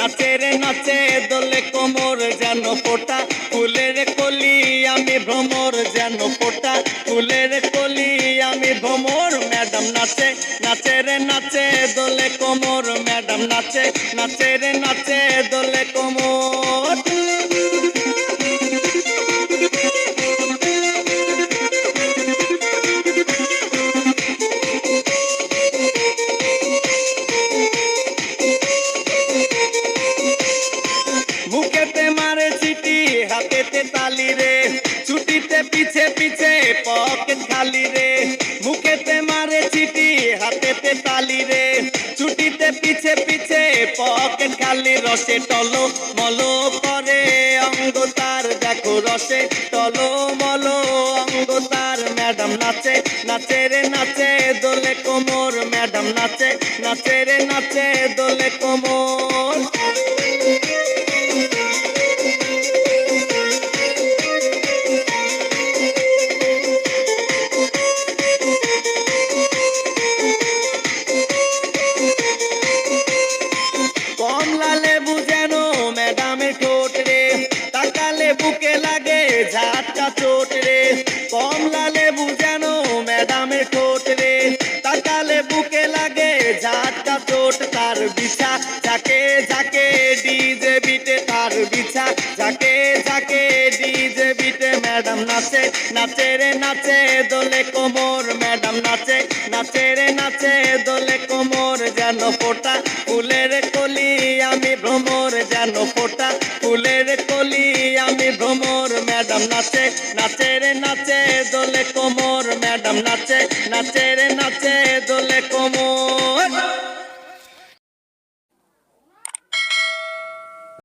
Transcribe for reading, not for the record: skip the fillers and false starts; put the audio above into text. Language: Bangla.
নাচে রে নাচে দোলে কোমর যেন ফোটা ফুলের কলি আমি ভ্রমর যেন ফোটা ফুলের কলি আমি ভ্রমর ম্যাডাম নাচে নাচে রে নাচে দোলে কোমর ম্যাডাম নাচে নাচে রে নাচে দোলে কোমর মুখেতে মারে চিঠি হাতেতে তালি রে ছুটিতে পিছে পিছে পকেট খালি রে মুখেতে মারে চিঠি হাতেতে তালি রে ছুটিতে পিছে পিছে পকেট খালি রসে টলো মলো করে অঙ্গ তার দেখো রসে টলো মলো অঙ্গ তার ম্যাডাম নাচে নাচে রে নাচে দোলে কোমর ম্যাডাম নাচে নাচে রে নাচে দোলে কোমর কমলা লেবু যেন ম্যাডামের ঠোঁট রে তাকালে বুকে লাগে ঝাটকা চোট রে কমলা লেবু যেন ম্যাডামের ঠোঁট রে তাকালে বুকে লাগে ঝাটকা চোট তার বিছা যাকে যাকে ডিজে বিটে তার বিছা যাকে যাকে ডিজে বিটে ম্যাডাম নাচে নাচে রে নাচে দোলে কোমর ম্যাডাম নাচে নাচে রে নাচে দোলে কোমর যেন ফোটা ফুলের কলি আমি ভ্রমর যেন ফোটা ফুলের কলি আমি ভ্রমর ম্যাডাম নাচে নাচে রে নাচে দোলে কোমর ম্যাডাম নাচে নাচে রে নাচে দোলে কোমর